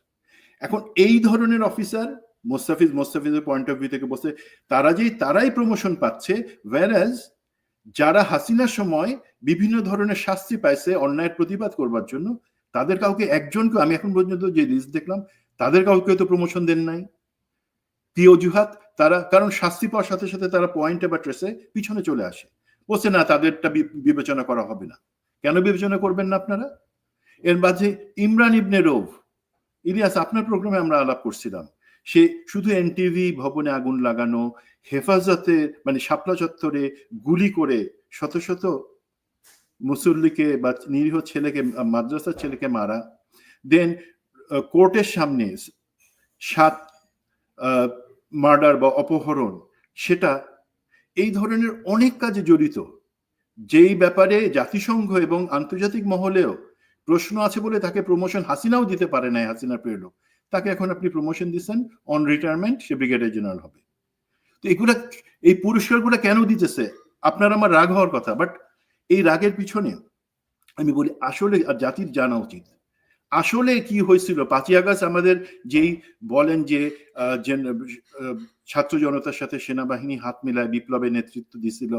এখন এই ধরনের অফিসার মোস্তাফিজের পয়েন্ট অফ ভিউ থেকে বসে তারাই প্রমোশন পাচ্ছে, ওয়্যারাজ যারা হাসিনার সময় বিভিন্ন ধরনের শাস্তি পাইছে অন্যায়ের প্রতিবাদ করবার জন্য, তাদের কাউকে একজনকে, আমি এখন পর্যন্ত যে লিস্ট দেখলাম, তাদের কাউকে তো প্রমোশন দেন নাই। কি অজুহাত? তারা কারণ শাস্তি পাওয়ার সাথে সাথে তারা পয়েন্টে বা ট্রেসে পিছনে চলে আসে, বলছে না তাদেরটা বিবেচনা করা হবে না। কেন বিবেচনা করবেন না আপনারা? এর মাঝে ইমরান ইবনে রৌফ, ইলিয়াস আপনার প্রোগ্রামে আমরা আলাপ করছিলাম, সে শুধু এনটিভি ভবনে আগুন লাগানো, হেফাজতে মানে শাপলা চত্বরে গুলি করে শত শত মুসল্লিকে বা নিরীহ ছেলেকে, মাদ্রাসার ছেলেকে মারা, দেন কোর্টের সামনে 7 মার্ডার বা অপহরণ, সেটা এই ধরনের অনেক কাজে জড়িত, যেই ব্যাপারে জাতিসংঘ এবং আন্তর্জাতিক মহলেও প্রশ্ন আছে বলে তাকে প্রমোশন হাসিনাও দিতে পারে নাই, হাসিনার প্রিয় লোক, তাকে এখন আপনি প্রমোশন দিচ্ছেন on retirement, say brigadier general হবে। তো এগুলা, এই পুরস্কারগুলো কেন দিতেছে? আপনার আমার রাগ হওয়ার কথা, বাট এই রাগের পিছনে আমি বলি আসলে জাতির জানা উচিত আসলে কি হয়েছিল। 5ই আগস্ট আমাদের যেই বলেন যে ছাত্র জনতার সাথে সেনাবাহিনী হাত মিলায় বিপ্লবে নেতৃত্ব দিছিল,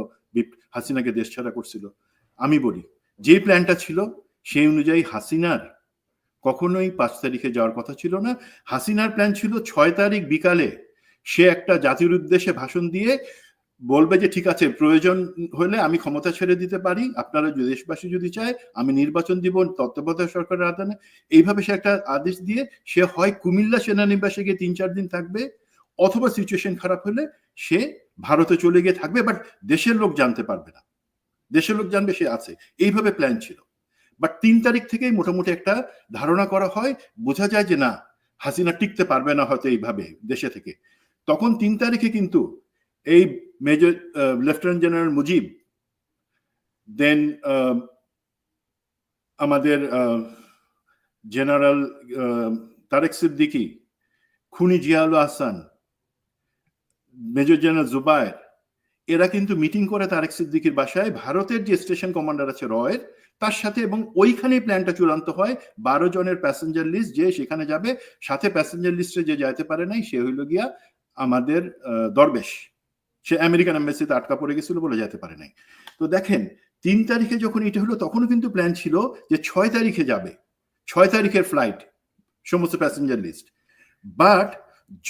হাসিনাকে দেশ ছাড়া করছিল, আমি বলি যে প্ল্যানটা ছিল সেই অনুযায়ী হাসিনার কখনোই 5 তারিখে যাওয়ার কথা ছিল না। হাসিনার প্ল্যান ছিল 6 তারিখ বিকালে সে একটা জাতির উদ্দেশ্যে ভাষণ দিয়ে বলবে যে ঠিক আছে, প্রয়োজন হলে আমি ক্ষমতা ছেড়ে দিতে পারি, আপনারা দেশবাসী যদি চায় আমি নির্বাচন দিব তত্ত্বাবধায়ক সরকারের আদানে। এইভাবে সে একটা আদেশ দিয়ে সে হয় কুমিল্লা সেনানিবাসে গিয়ে 3-4 দিন থাকবে, অথবা সিচুয়েশন খারাপ হলে সে ভারতে চলে গিয়ে থাকবে, বাট দেশের লোক জানতে পারবে না, দেশের লোক জানবে সে আছে। এইভাবে প্ল্যান ছিল। বাট 3 তারিখ থেকেই মোটামুটি একটা ধারণা করা হয়, বোঝা যায় যে না, হাসিনা টিকতে পারবে না হয়তো এইভাবে দেশে থেকে। তখন 3 তারিখে কিন্তু এই মেজর লেফটেন্যান্ট জেনারেল মুজিব, দেন আমাদের জেনারেল তারেক সিদ্দিকী, খুনি জিয়াউল আহসান, মেজর জেনারেল জুবায়ের, এরা কিন্তু মিটিং করে তারেক সিদ্দিকীর বাসায়, ভারতের যে স্টেশন কমান্ডার আছে রয়ের তার সাথে, এবং ওইখানে প্ল্যানটা চূড়ান্ত হয়। 12 জনের প্যাসেঞ্জার লিস্ট, যে সেখানে যাবে, সাথে প্যাসেঞ্জার লিস্টে যে যাইতে পারে নাই সে হইল গিয়া আমাদের দরবেশ, সে আমেরিকান এম্বাসিতে আটকা পড়ে গেছিল বলে যেতে পারে নাই। তো দেখেন 3 তারিখে যখন এটা হলো তখনও কিন্তু প্ল্যান ছিল যে 6 তারিখে যাবে, 6 তারিখের ফ্লাইট, সমস্ত প্যাসেঞ্জার লিস্ট। বাট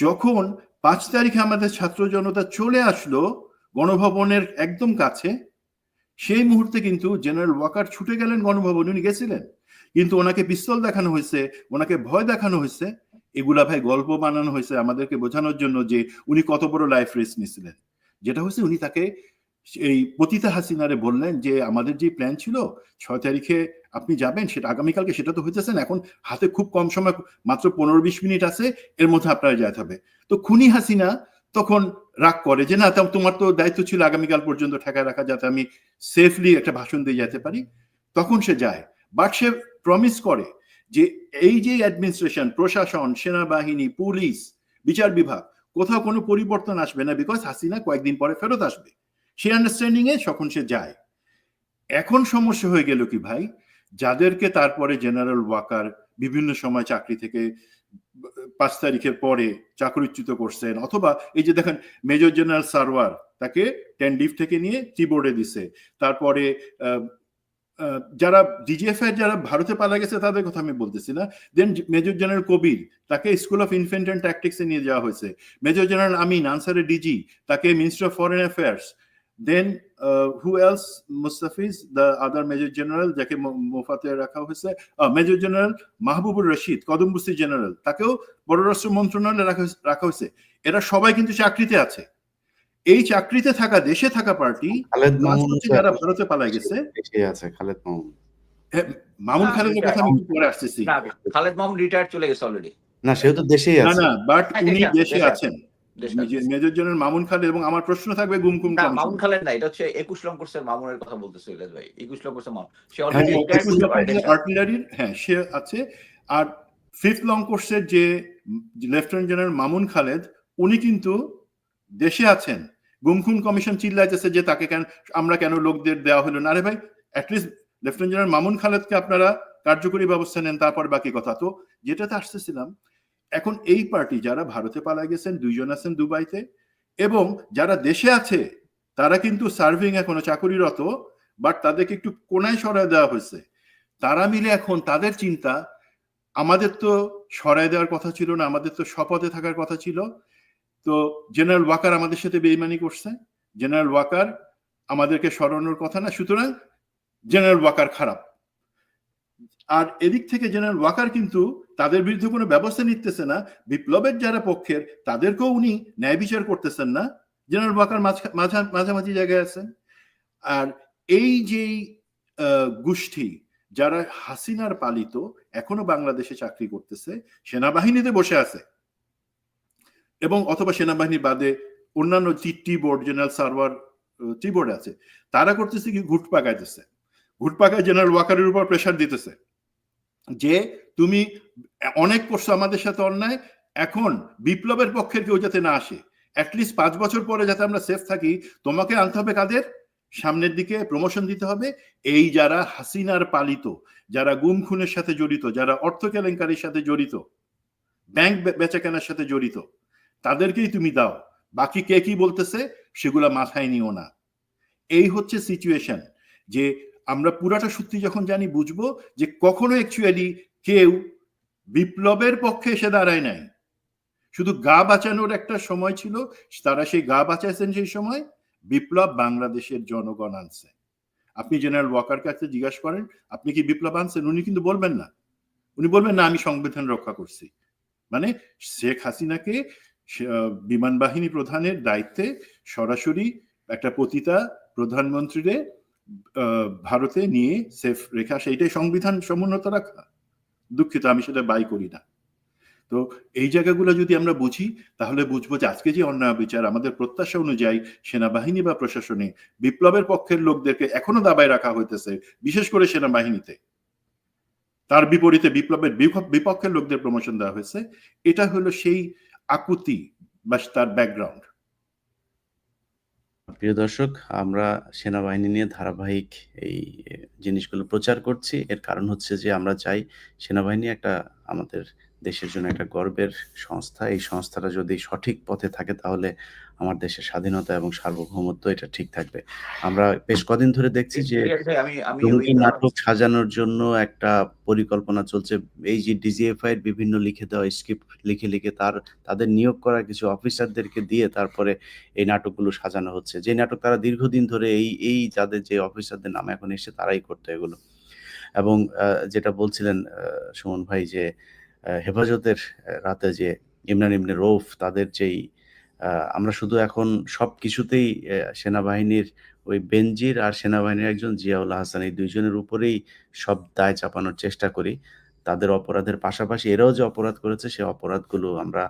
যখন 5 তারিখে আমাদের ছাত্র জনতা চলে আসলো গণভবনের একদম কাছে, সেই মুহূর্তে কিন্তু জেনারেল ওয়াকার ছুটে গেলেন গণভবনে, উনি গেছিলেন, কিন্তু ওনাকে পিস্তল দেখানো হয়েছে, ওনাকে ভয় দেখানো হয়েছে। এগুলা ভাই গল্প বানানো হয়েছে আমাদেরকে বোঝানোর জন্য যে উনি কত বড় লাইফ রিস্ক নিয়েছিলেন। যেটা হচ্ছে উনি তাকে এই পতিতা হাসিনারে বললেন যে আমাদের যে প্ল্যান ছিল 6 তারিখে আপনি যাবেন, সেটা আগামীকালকে, সেটা তো হইতেছেন, এখন হাতে খুব কম সময়, মাত্র 15-20 মিনিট আছে, এর মধ্যে আপনারা যেতে হবে। তো খুনি হাসিনা তখন রাগ করে যে না, তোমার তো দায়িত্ব ছিল আগামীকাল পর্যন্ত ঠেকায় রাখা, যাতে আমি সেফলি একটা ভাষণ দিয়ে যেতে পারি। তখন সে যায়, বাট সে প্রমিস করে যে এই যে অ্যাডমিনিস্ট্রেশন, প্রশাসন, সেনাবাহিনী, পুলিশ, বিচার বিভাগ, কোথাও কোনো পরিবর্তন আসবে না, বিকজ হাসিনা কয়েকদিন পরে ফেরত আসবে। সেই আন্ডারস্ট্যান্ডিং এ তখন সে যায়। এখন সমস্যা হয়ে গেল কি ভাই, যাদেরকে তারপরে জেনারেল ওয়াকার বিভিন্ন সময় চাকরি থেকে 5 তারিখের পরে চাকরিচ্যুত করছেন, অথবা এই যে দেখেন মেজর জেনারেল সারওয়ার, তাকে 10 ডিভ থেকে নিয়ে চিবোর্ডে দিছে। তারপরে যারা ডিজিএফ এর যারা ভারতে পালা গেছে তাদের কথা আমি বলতেছি না। দেন মেজর জেনারেল কবির, তাকে স্কুল অফ ইনফ্যান্ট অ্যান্ড ট্যাকটিক্সে নিয়ে যাওয়া হয়েছে। মেজর জেনারেল আমিন, আনসারের ডিজি, তাকে minister of foreign affairs. Then who else, Mustafiz the other major general, যাকে মোফাতে রাখা হয়েছে। মেজর জেনারেল মাহবুবুর রশিদ, কদমবস্তি জেনারেল, তাকেও পররাষ্ট্র মন্ত্রণালয়ে রাখা হয়েছে। এরা সবাই কিন্তু চাকরিতে আছে। এই চাকরিতে থাকা, দেশে থাকা পার্টি খালেদ মামুন যারা ভারতে পালায় গেছে, আছে, খালেদ মামুন। মামুন খালেদের কথা আমি একটু পরে আসতেছি। না, খালেদ মামুন রিটায়ার চলে গেছে অলরেডি। না, সেও তো দেশেই না আছে। না, বাট হ্যাঁ, উনি দেশে আছে, দেশে দেশে আছেন। দেশে আছে। মেজর জেনারেল মামুন খালেদ, এবং আমার প্রশ্ন থাকবে গুমকুম না, কমিশন। মামুন খালেদ না, এটা হচ্ছে 21 লং কোর্সের মামুনের কথা বলতেছে ইলিয়াস ভাই। 21 লং কোর্সের মামুন, সে হ্যাঁ, অলরেডি রিটায়ার করতে পারে দেশে। আর্টিলারির, হ্যাঁ সে আছে। আর 5th লং কোর্সের যে লেফটেন্যান্ট জেনারেল মামুন খালেদ, উনি কিন্তু দেশে আছেন। গুমকুম কমিশন চিল্লাইতেছে যে তাকে কেন, আমরা কেন লোকদের দেওয়া হলো না। আরে ভাই, অ্যাটলিস্ট লেফটেন্যান্ট জেনারেল মামুন খালেদকে আপনারা কার্যকরী ব্যবস্থা নেন, তারপর বাকি কথা। তো যেটাতে আসতেছিলাম, এখন এই পার্টি যারা ভারতে পালা গেছেন, 2 জন আছেন দুবাইতে, এবং যারা দেশে আছে তারা কিন্তু সার্ভিং এখনো চাকরিরত, বাট তাদেরকে একটু কোনায় সরায় দেওয়া হয়েছে। তারা মিলে এখন তাদের চিন্তা, আমাদের তো সরায় দেওয়ার কথা ছিল না, আমাদের তো শপথে থাকার কথা ছিল। তো জেনারেল ওয়াকার আমাদের সাথে বেইমানি করছে, জেনারেল ওয়াকার আমাদেরকে সরানোর কথা না, সুতরাং জেনারেল ওয়াকার খারাপ। আর এদিক থেকে জেনারেল ওয়াকার কিন্তু তাদের বিরুদ্ধে কোনো ব্যবস্থা নিতেছে না। বিপ্লবের যারা পক্ষের, তাদেরকেও উনি ন্যায় বিচার করতেছেন না। জেনারেল ওয়াকার মাঝামাঝি জায়গায় আছেন। আর এই যে গোষ্ঠী যারা হাসিনার পালিত, এখনো বাংলাদেশে চাকরি করতেছে, সেনাবাহিনীতে বসে আছে, এবং অথবা সেনাবাহিনী বাদে অন্যান্য টি বোর্ড, জেনারেল সার্ভার টি বোর্ডে আছে, তারা করতেছে কি, ঘুট পাকাইতেছে। ঘুট পাকায় জেনারেল ওয়াকারের উপর প্রেশার দিতেছে যে তুমি অনেক করছো আমাদের সাথে অন্যায়, এখন বিপ্লবের পক্ষের কেউ যাতে না আসে, অ্যাটলিস্ট 5 বছর পরে যাতে আমরা সেফ থাকি, তোমাকে আনতে হবে কাদের, সামনের দিকে প্রমোশন দিতে হবে। এই যারা হাসিনার পালিত, যারা গুম খুনের সাথে জড়িত, যারা অর্থ কেলেঙ্কারির সাথে জড়িত, ব্যাংক বেচাকেনার সাথে জড়িত, তাদেরকেই তুমি দাও। বাকি কে কি বলতেছে সেগুলা মাথায় নিও না। এই হচ্ছে সিচুয়েশন, যে আমরা পুরাটা সত্যি যখন জানি, বুঝবো যে কখনো অ্যাকচুয়ালি কেউ বিপ্লবের পক্ষে এসে দাঁড়ায় নাই। শুধু গা বাঁচানোর একটা সময় ছিল, তারা সেই গা বাঁচাইছেন। সেই সময় বিপ্লব বাংলাদেশের জনগণ আনছে। আপনি জেনারেল ওয়াকার কাছে জিজ্ঞাসা করেন, আপনি কি বিপ্লব আনছেন, উনি কিন্তু বলবেন না। উনি বলবেন না, আমি সংবিধান রক্ষা করছি। মানে শেখ হাসিনাকে বিমান বাহিনী প্রধানের দায়িত্বে সরাসরি একটা পতিতা প্রধানমন্ত্রীরে ভারতে নিয়ে সেফ রেখা, সেইটাই সংবিধান সমুন্নত রাখা। দুঃখিত, আমি সেটা বাই করি না। তো এই জায়গাগুলো যদি আমরা বুঝি, তাহলে বুঝবো যে আজকে যে অন্যায় বিচার, আমাদের প্রত্যাশা অনুযায়ী সেনাবাহিনী বা প্রশাসনে বিপ্লবের পক্ষের লোকদেরকে এখনো দাবায় রাখা হইতেছে, বিশেষ করে সেনাবাহিনীতে। তার বিপরীতে বিপ্লবের বিপক্ষের লোকদের প্রমোশন দেওয়া হয়েছে। এটা হলো সেই আকুতি বা তার ব্যাকগ্রাউন্ড। প্রিয় দর্শক, আমরা সেনাবাহিনী নিয়ে ধারাবাহিক এই জিনিসগুলো প্রচার করছি। এর কারণ হচ্ছে যে আমরা চাই সেনাবাহিনী একটা আমাদের দেশের জন্য একটা গর্বের সংস্থা। এই সংস্থাটা যদি সঠিক পথে থাকে তাহলে আমার দেশের স্বাধীনতা এবং সার্বভৌমত্ব এটা ঠিক থাকবে। আমরা বেশ কদিন ধরে দেখছি যে ইলিয়াস ভাই, আমি ওই জঙ্গি নাটক সাজানোর জন্য একটা পরিকল্পনা চলছে। এই যে ডিজিএফআই এর বিভিন্ন লিখে দেওয়া স্ক্রিপ্ট লিখে তাদের নিয়োগ করা কিছু অফিসারদেরকে দিয়ে তারপরে এই নাটকগুলো সাজানো হচ্ছে। যে নাটক তারা দীর্ঘদিন ধরে এই যাদের যে অফিসারদের নাম এখন এসেছে তারাই করতো এগুলো। এবং যেটা বলছিলেন সুমন ভাই যে হেফাজতের রাতে যে ইমরান ইবনে রউফ তাদের যেই আমরা শুধু এখন সবকিছুতেই সেনাবাহিনীর ওই বেনজির আর সেনাবাহিনীর একজন জিয়াউল হাসান এই ২ জনের উপরেই সব দায় চাপানোর চেষ্টা করি। তাদের অপরাধের পাশাপাশি এরাও যে অপরাধ করেছে সে অপরাধগুলো আমরা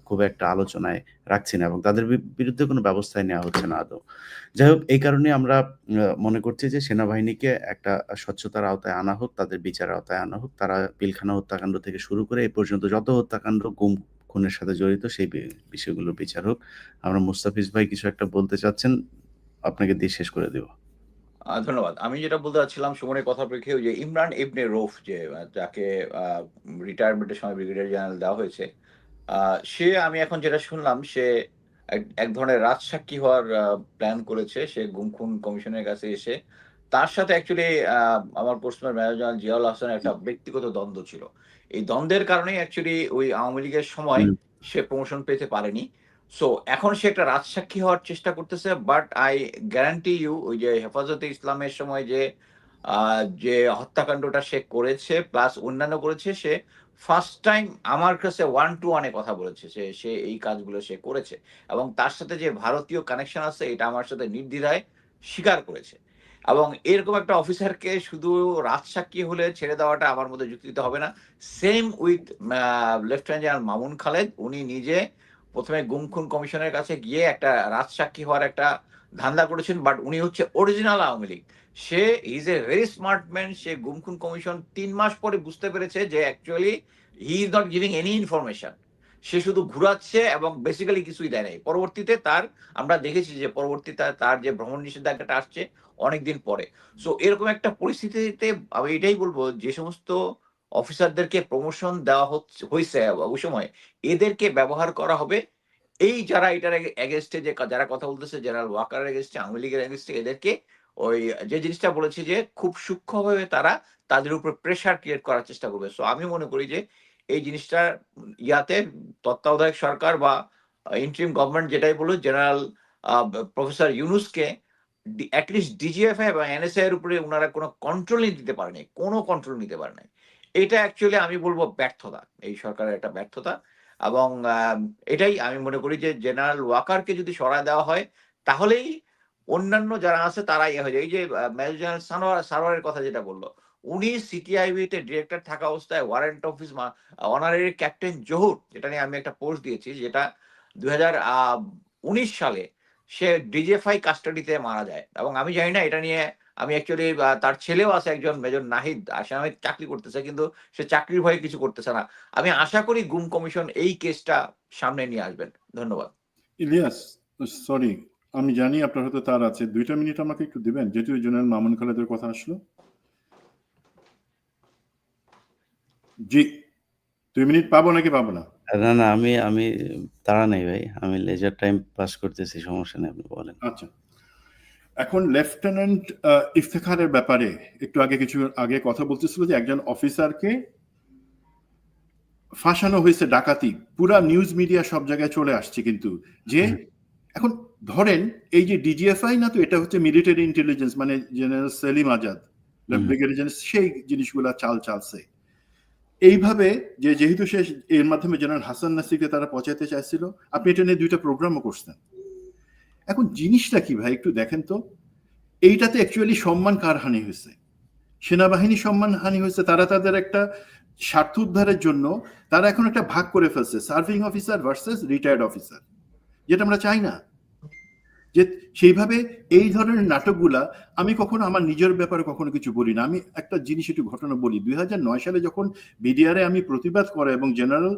খুব একটা আলোচনায় রাখছি না এবং তাদের বিরুদ্ধে কোনো ব্যবস্থাই নেওয়া হচ্ছে না আদৌ। যাই হোক এই কারণে আমরা মনে করছি যে সেনাবাহিনীকে একটা স্বচ্ছতার আওতায় আনা হোক, তাদের বিচারের আওতায় আনা হোক। তারা পিলখানা হত্যাকাণ্ড থেকে শুরু করে এই পর্যন্ত যত হত্যাকাণ্ড, গুম খুনের সাথে জড়িত সেই বিষয়গুলোর বিচার হোক। আমরা মুস্তাফিজ ভাই কিছু একটা বলতে চাচ্ছেন, আপনাকে দিয়ে শেষ করে দেব। ধন্যবাদ। আমি যেটা বলতে চাচ্ছিলাম সুমনের কথা প্রেক্ষে যে ইমরান ইবনে রউফ যে যাকে রিটায়ারমেন্টের সময় ব্রিগেডিয়ার জেনারেল দেওয়া হয়েছে, সে আমি এখন যেটা শুনলাম সে এক ধরনের রাজসাক্ষী হওয়ার প্ল্যান করেছে। সে গুম খুন কমিশনের কাছে এসে তার সাথে অ্যাকচুয়ালি আমার পোস্টম্যান মেজর জেনারেল জিয়াউল হাসানের একটা ব্যক্তিগত দ্বন্দ্ব ছিল। এই দ্বন্দ্বের কারণেই অ্যাকচুয়ালি ওই আওয়ামী লীগের সময় সে প্রমোশন পেতে পারেনি। সো এখন সে একটা রাজসাক্ষী হওয়ার চেষ্টা করতেছে। বাট আই গ্যারান্টি ইউ ওই যে হেফাজতে ইসলামের সময় যে হত্যাকাণ্ডটা সে করেছে প্লাস অন্যান্য করেছে, সে ফার্স্ট টাইম আমার কাছে 1 to 1 এ কথা বলেছে। সে এই কাজগুলো সে করেছে এবং তার সাথে যে ভারতীয় কানেকশন আছে এটা আমার সাথে নির্দ্বিধায় স্বীকার করেছে। এবং এরকম একটা অফিসারকে শুধু রাজসাক্ষী হলে ছেড়ে দেওয়াটা আমার মধ্যে যুক্তিতে হবে না। Same with lieutenant general Mamun Khaled. উনি নিজে প্রথমে গুম খুন কমিশনের কাছে গিয়ে একটা রাজসাক্ষী হওয়ার একটা ধান্দা করেছেন, বাট উনি হচ্ছে অরিজিনাল আওয়ামী লীগ। সে is a very smart man. সে গুম খুন কমিশন ৩ মাস পরে বুঝতে পেরেছে যে actually he is not giving any information. সে শুধু ঘুরাচ্ছে এবং বেসিক্যালি কিছুই দেয় নাই। পরবর্তীতে আমরা দেখেছি যে পরবর্তীতে তার যে ভ্রমণ নিষেধাজ্ঞাটা আসছে অনেকদিন পরে। সো এরকম একটা পরিস্থিতিতে আমি এটাই বলবো যে সমস্ত অফিসারদেরকে প্রমোশন দেওয়া হয়েছে ওই সময়, এদেরকে ব্যবহার করা হবে এই যারা এটার এগেনস্টে যারা কথা বলতেছে, জেনারেল ওয়াকারের এগেনস্টে, আওয়ামী লীগের এগেনস্টে, এদেরকে ওই যে জিনিসটা বলেছি যে খুব সূক্ষ্মভাবে তারা তাদের উপর প্রেসার ক্রিয়েট করার চেষ্টা করবে। সো আমি মনে করি যে এই জিনিসটা ইয়াতে তত্ত্বাবধায়ক সরকার বা ইন্টারিম গভর্নমেন্ট যেটাই বলুক, জেনারেল প্রফেসর ইউনুসকে অ্যাটলিস্ট ডিজিএফআই এবং এনএসআই এর উপরে ওনারা কোনো কন্ট্রোল দিতে পারে নাই, কোনো কন্ট্রোল নিতে পারে নাই। এটা অ্যাকচুয়ালি আমি বলবো ব্যর্থতা, এই সরকারের একটা ব্যর্থতা। এবং এটাই আমি মনে করি যে জেনারেল ওয়াকারকে যদি সরায় দেওয়া হয় তাহলেই অন্যান্য যারা আছে তারা ইয়ে হয়ে যায়। এই যে মেজর জেনারেল সারোয়ারের কথা যেটা বললো, উনি সিটিআইবি তে ডিরেক্টর থাকা অবস্থায় warrant office honorary captain Zahur, যেটা নিয়ে আমি একটা পোস্ট দিয়েছি, যেটা 2019 সালে সে ডিজিএফআই কাস্টাডিতে মারা যায়। এবং আমি জানি না এটা নিয়ে, আমি অ্যাকচুয়ালি তার ছেলেও আছে একজন মেজর নাহিদ, আসামে চাকরি করতেছে, কিন্তু সে চাকরির ভয়ে কিছু করতেছে না। আমি আশা করি গুম কমিশন এই কেসটা সামনে নিয়ে আসবেন। ধন্যবাদ। ইলিয়াস, সরি, আমি জানি আপনার হয়তো তার আছে, 2টা মিনিট আমাকে একটু দিবেন, যেহেতু জেনারেল মামুন খালেদের কথা আসলো। জি, 2 মিনিট পাবো নাকি পাবো না? না, আমি তাড়া নেই ভাই, আমি লেজার টাইম পাস করতেছি, সমস্যা নেই, আপনি বলেন। আচ্ছা, এখন লেফটেন্যান্ট ইফতেখারের ব্যাপারে একটু কিছু আগে কথা বলতেছিল যে একজন অফিসারকে ফাঁসানো হয়েছে ডাকাতি, পুরা নিউজ মিডিয়া সব জায়গায় চলে আসছে। কিন্তু যে এখন ধরেন এই যে ডিজিএফআই না, তো এটা হচ্ছে মিলিটারি ইন্টেলিজেন্স, মানে general Selim Azad brigadier general, সেই জিনিসগুলা চালছে এইভাবে যে যেহেতু সে এর মাধ্যমে জেনারেল হাসান নাসিরকে তারা পচাইতে চাইছিল। আপনি এটা নিয়ে 2টা প্রোগ্রামও করছেন। এখন জিনিসটা কি ভাই একটু দেখেন তো, এইটাতে অ্যাকচুয়ালি সম্মান কার হানি হয়েছে? সেনাবাহিনী সম্মান হানি হয়েছে। তারা তাদের একটা স্বার্থ উদ্ধারের জন্য তারা এখন একটা ভাগ করে ফেলছে, serving officer versus retired officer, যেটা আমরা চাই না। যে সেইভাবে এই ধরনের নাটকগুলা, আমি কখনো আমার নিজের ব্যাপারে কখনো কিছু বলি না। আমি একটা জিনিস একটু ঘটনা বলি। 2009 সালে যখন বিডিআরে আমি প্রতিবাদ করা এবং জেনারেল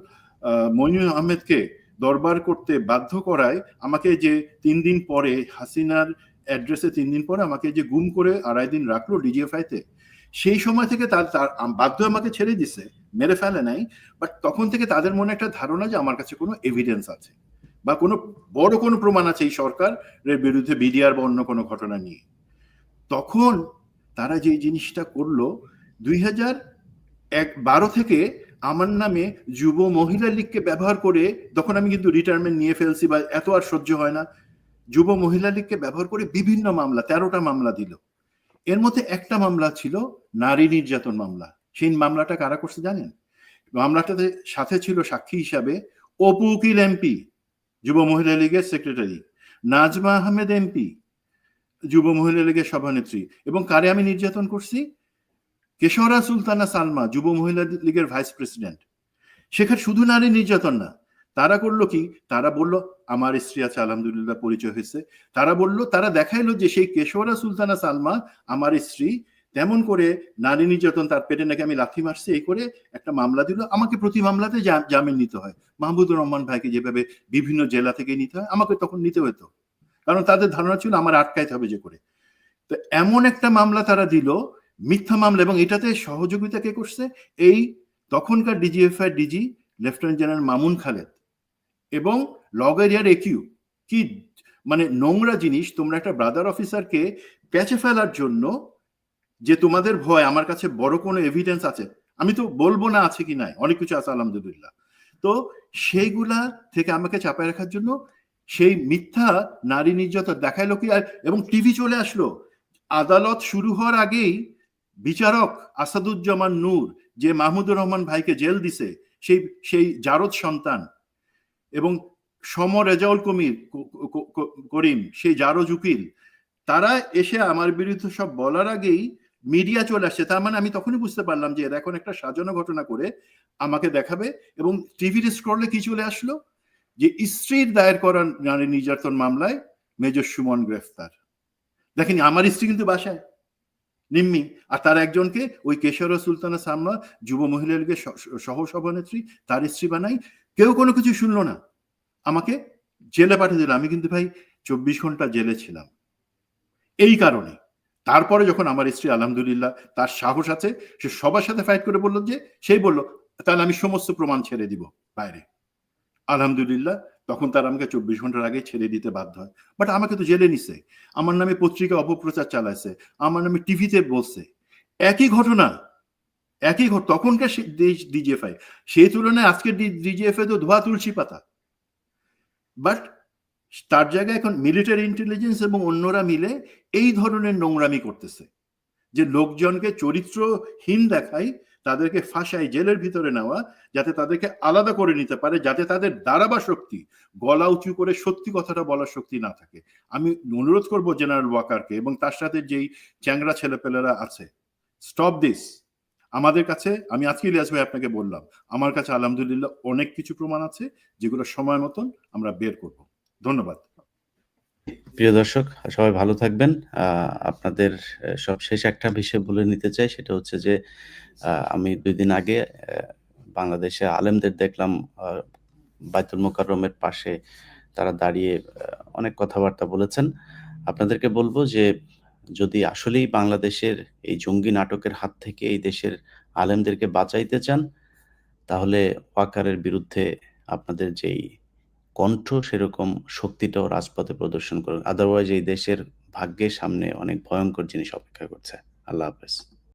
মইনুল আহমেদকে দরবার করতে বাধ্য করায়, আমাকে যে 3 দিন পরে হাসিনার অ্যাড্রেসে 3 দিন পরে আমাকে যে গুম করে 2.5 দিন রাখলো ডিজিএফআই-তে, সেই সময় থেকে তার বাধ্য আমাকে ছেড়ে দিছে, মেরে ফেলে নাই। বাট তখন থেকে তাদের মনে একটা ধারণা যে আমার কাছে কোনো এভিডেন্স আছে বা কোনো বড় কোনো প্রমাণ আছে এই সরকারের বিরুদ্ধে বিডিআর বা অন্য কোনো ঘটনা নিয়ে। তখন তারা যে জিনিসটা করলো 2012 থেকে আমার নামে যুব মহিলা লীগকে ব্যবহার করে, তখন আমি কিন্তু রিটায়ারমেন্ট নিয়ে ফেলছি বা এত আর সহ্য হয় না, যুব মহিলা লীগকে ব্যবহার করে বিভিন্ন মামলা, 13টা মামলা দিল। এর মধ্যে একটা মামলা ছিল নারী নির্যাতন মামলা। সেই মামলাটা কারা করছে জানেন? মামলাটাতে সাথে ছিল সাক্ষী হিসাবে অপু উকিল এমপি, যুব মহিলা লীগের সেক্রেটারি, নাজমা আহমেদ এমপি, যুব মহিলা লীগের সভানেত্রী, এবং কারে আমি নির্যাতন করছি? কেশরা সুলতানা সালমা, যুব মহিলা লীগের ভাইস প্রেসিডেন্ট। সেখানে শুধু নারী নির্যাতন না, তারা করলো কি, তারা বলল আমার স্ত্রী আছে, আলহামদুলিল্লাহ পরিচয় হয়েছে। তারা বলল, তারা দেখাইলো যে সেই কেশরা সুলতানা সালমা আমার স্ত্রী, তেমন করে নারী নির্যাতন, তার পেটে নাকি আমি লাথি মারছি, এই করে একটা মামলা দিল। আমাকে প্রতি মামলাতে জামিন নিতে হয়। মাহমুদুর রহমান ভাইকে যেভাবে বিভিন্ন জেলা থেকে নিতে হয়, আমাকে তখন নিতে হতো, কারণ তাদের ধারণা ছিল আমার আটকাইতে হবে যে করে। তো এমন একটা মামলা তারা দিল, মিথ্যা মামলা, এবং এটাতে সহযোগিতা কে করছে? এই তখনকার DGFI DG lieutenant general Mamun Khaled এবং লগেরিয়ার একিউ। কি মানে নোংরা জিনিস! তোমরা একটা ব্রাদার অফিসারকে প্যাচে ফেলার জন্য, যে তোমাদের ভয় আমার কাছে বড় কোনো এভিডেন্স আছে, আমি তো বলবো না আছে কি নাই, অনেক কিছু আছে আলহামদুলিল্লাহ, তো সেইগুলা থেকে আমাকে চাপায় রাখার জন্য সেই মিথ্যা নারী নির্যাতন দেখাইলো কি, এবং টিভি চলে আসলো। আদালত শুরু হওয়ার আগেই বিচারক আসাদুজ্জামান নূর, যে মাহমুদুর রহমান ভাইকে জেল দিছে, সেই জারদ সন্তান, এবং সম রেজাউল করিম, সেই জারজ উকিল, তারা এসে আমার বিরুদ্ধে সব বলার আগেই মিডিয়া চলে আসছে। তার মানে আমি তখনই বুঝতে পারলাম যে এরা এখন একটা সাজানো ঘটনা করে আমাকে দেখাবে। এবং টিভির স্ক্রলে কি চলে আসলো, যে স্ত্রীর দায়ের করা নারী নির্যাতন মামলায় মেজর সুমন গ্রেফতার। দেখেন, আমার স্ত্রী কিন্তু বাসায় নিম্মি, আর তার একজনকে ওই কেশরা সুলতানা সালমা, যুব মহিলা লীগের সহ সভানেত্রী, তার স্ত্রী বানাই। কেউ কোনো কিছু শুনলো না, আমাকে জেলে পাঠিয়ে দিল। আমি কিন্তু ভাই 24 ঘন্টা জেলে ছিলাম এই কারণে। তারপরে যখন আমার স্ত্রী আলহামদুলিল্লাহ তার সাহস আছে, সে সবার সাথে ফাইট করে বলল, যে সেই বলল তাহলে আমি সমস্ত প্রমাণ ছেড়ে দিব বাইরে, আলহামদুলিল্লাহ তখন তারা আমাকে 24 ঘন্টার আগে ছেড়ে দিতে বাধ্য হয়। বাট আমাকে তো জেলে নিছে, আমার নামে পত্রিকা অপপ্রচার চালাইছে, আমার নামে টিভিতে বলছে। একই ঘটনা, তখনকার ডিজিএফআই, সেই তুলনায় আজকের ডিজিএফআই তো ধোয়া তুলসী পাতা। বাট তার জায়গায় এখন মিলিটারি ইন্টেলিজেন্স এবং অন্যরা মিলে এই ধরনের নোংরামি করতেছে, যে লোকজনকে চরিত্রহীন দেখায়, তাদেরকে ফাঁসায়, জেলের ভিতরে নেওয়া, যাতে তাদেরকে আলাদা করে নিতে পারে, যাতে তাদের দাঁড়াবার শক্তি, গলা উঁচু করে সত্যি কথাটা বলার শক্তি না থাকে। আমি অনুরোধ করব জেনারেল ওয়াকারকে এবং তার সাথে যেই চ্যাংরা ছেলেপেলেরা আছে, স্টপ দিস। আমাদের কাছে, আমি আজকে ইলিয়াস ভাই আপনাকে বললাম, আমার কাছে আলহামদুলিল্লাহ অনেক কিছু প্রমাণ আছে, যেগুলো সময় মতন আমরা বের করব। ধন্যবাদ। প্রিয় দর্শক, সবাই ভালো থাকবেন। আপনাদের সবশেষ একটা বিষয় বলে নিতে চাই, সেটা হচ্ছে যে আমি 2 দিন আগে বাংলাদেশে আলেমদের দেখলাম বাইতুল মোকাররমের পাশে তারা দাঁড়িয়ে অনেক কথাবার্তা বলেছেন। আপনাদেরকে বলবো যে যদি আসলেই বাংলাদেশের এই জঙ্গি নাটকের হাত থেকে এই দেশের আলেমদেরকে বাঁচাইতে চান, তাহলে ওয়াকারের বিরুদ্ধে আপনাদের যেই কণ্ঠ, সেরকম শক্তিটাও রাজপথে প্রদর্শন করুন। আদারওয়াইজ এই দেশের ভাগ্যের সামনে অনেক ভয়ঙ্কর জিনিস অপেক্ষা করছে। আল্লাহ হাফেজ।